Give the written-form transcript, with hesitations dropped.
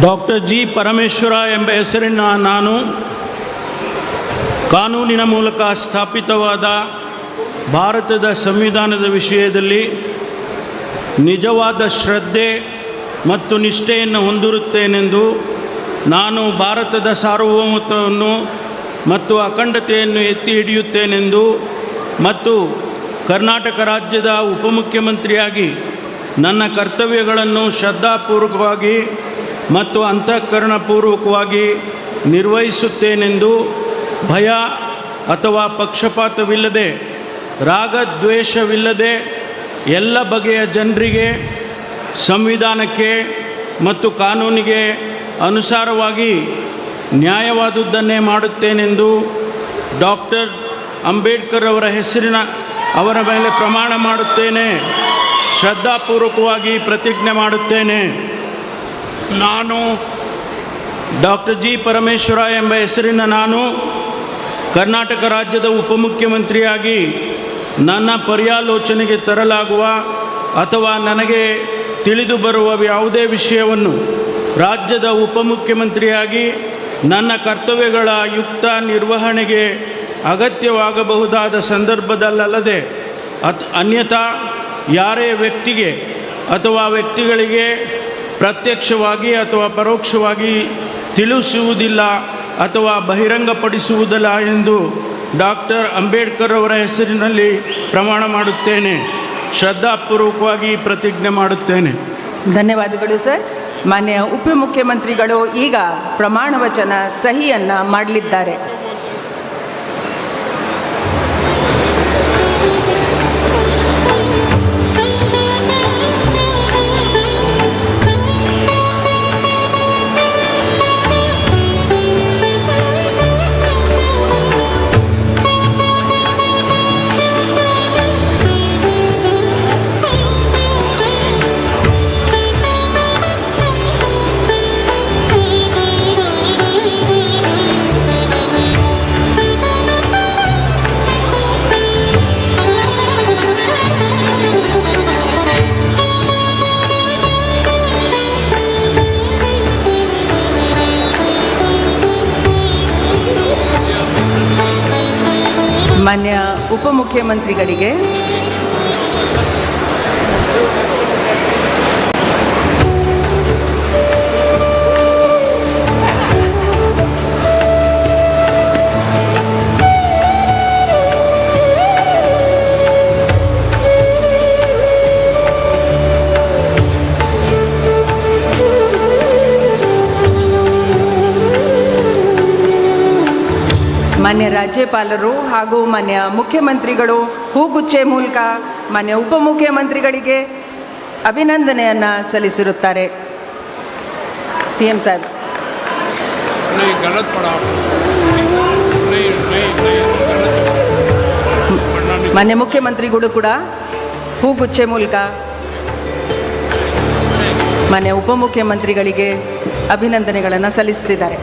Doctor G Parameshwara ಎಂಬ ಹೆಸರಿನ ನಾನು ಕಾನೂನಿನ ಮೂಲಕ ಸ್ಥಾಪಿತವಾದ ಭಾರತದ ಸಂವಿಧಾನದ ವಿಷಯದಲ್ಲಿ ನಿಜವಾದ ಶ್ರದ್ಧೆ ಮತ್ತು ನಿಷ್ಠೆಯನ್ನು ಹೊಂದಿರುತ್ತೇನೆಂದು ನಾನು ಭಾರತದ ಸಾರ್ವಭೌಮತ್ವವನ್ನು ಮತ್ತು ಅಖಂಡತೆಯನ್ನು ಎತ್ತಿ ಹಿಡಿಯುತ್ತೇನೆಂದು ಮತ್ತು ಕರ್ನಾಟಕ ರಾಜ್ಯದ ಉಪಮುಖ್ಯಮಂತ್ರಿಯಾಗಿ ನನ್ನ ಕರ್ತವ್ಯಗಳನ್ನು ಶ್ರದ್ಧಾಪೂರ್ವಕವಾಗಿ ಮತ್ತು ಅಂತಃಕರಣಪೂರ್ವಕವಾಗಿ ನಿರ್ವಹಿಸುತ್ತೇನೆಂದು ಭಯ ಅಥವಾ ಪಕ್ಷಪಾತವಿಲ್ಲದೆ ರಾಗದ್ವೇಷವಿಲ್ಲದೆ ಎಲ್ಲ ಬಗೆಯ ಜನರಿಗೆ ಸಂವಿಧಾನಕ್ಕೆ ಮತ್ತು ಕಾನೂನಿಗೆ ಅನುಸಾರವಾಗಿ ನ್ಯಾಯವಾದುದನ್ನೇ ಮಾಡುತ್ತೇನೆಂದು ಡಾಕ್ಟರ್ ಅಂಬೇಡ್ಕರ್ ಅವರ ಮೇಲೆ ಪ್ರಮಾಣ ಮಾಡುತ್ತೇನೆ. ಶ್ರದ್ಧಾಪೂರ್ವಕವಾಗಿ ಪ್ರತಿಜ್ಞೆ ಮಾಡುತ್ತೇನೆ. ನಾನು ಡಾಕ್ಟರ್ ಜಿ ಪರಮೇಶ್ವರ ಎಂಬ ಹೆಸರಿನ ನಾನು ಕರ್ನಾಟಕ ರಾಜ್ಯದ ಉಪಮುಖ್ಯಮಂತ್ರಿಯಾಗಿ ನನ್ನ ಪರ್ಯಾಲೋಚನೆಗೆ ತರಲಾಗುವ ಅಥವಾ ನನಗೆ ತಿಳಿದು ಬರುವ ಯಾವುದೇ ವಿಷಯವನ್ನು ರಾಜ್ಯದ ಉಪಮುಖ್ಯಮಂತ್ರಿಯಾಗಿ ನನ್ನ ಕರ್ತವ್ಯಗಳ ಯುಕ್ತ ನಿರ್ವಹಣೆಗೆ ಅಗತ್ಯವಾಗಬಹುದಾದ ಸಂದರ್ಭದಲ್ಲದೆ ಅನ್ಯಥಾ ಯಾರೇ ವ್ಯಕ್ತಿಗೆ ಅಥವಾ ವ್ಯಕ್ತಿಗಳಿಗೆ ಪ್ರತ್ಯಕ್ಷವಾಗಿ ಅಥವಾ ಪರೋಕ್ಷವಾಗಿ ತಿಳಿಸುವುದಿಲ್ಲ ಅಥವಾ ಬಹಿರಂಗಪಡಿಸುವುದಿಲ್ಲ ಎಂದು ಡಾಕ್ಟರ್ ಅಂಬೇಡ್ಕರ್ ಅವರ ಹೆಸರಿನಲ್ಲಿ ಪ್ರಮಾಣ ಮಾಡುತ್ತೇನೆ. ಶ್ರದ್ಧಾಪೂರ್ವಕವಾಗಿ ಪ್ರತಿಜ್ಞೆ ಮಾಡುತ್ತೇನೆ. ಧನ್ಯವಾದಗಳು ಸರ್. ಮಾನ್ಯ ಉಪಮುಖ್ಯಮಂತ್ರಿಗಳು ಈಗ ಪ್ರಮಾಣ ವಚನ ಸಹಿಯನ್ನು ಮಾಡಲಿದ್ದಾರೆ. ಮಾನ್ಯ ಉಪಮುಖ್ಯಮಂತ್ರಿಗಳಿಗೆ ಮಾನ್ಯ ರಾಜ್ಯಪಾಲರು ಹಾಗೂ ಮಾನ್ಯ ಮುಖ್ಯಮಂತ್ರಿಗಳು ಹೂಗುಚ್ಚೆ ಮೂಲಕ ಮಾನ್ಯ ಉಪಮುಖ್ಯಮಂತ್ರಿಗಳಿಗೆ ಅಭಿನಂದನೆಯನ್ನು ಸಲ್ಲಿಸಿರುತ್ತಾರೆ. ಸಿಎಂ ಸಾಹೇಬ್. ಮಾನ್ಯ ಮುಖ್ಯಮಂತ್ರಿಗಳು ಕೂಡ ಹೂಗುಚ್ಚೆ ಮೂಲಕ ಮಾನ್ಯ ಉಪಮುಖ್ಯಮಂತ್ರಿಗಳಿಗೆ ಅಭಿನಂದನೆಗಳನ್ನು ಸಲ್ಲಿಸುತ್ತಿದ್ದಾರೆ.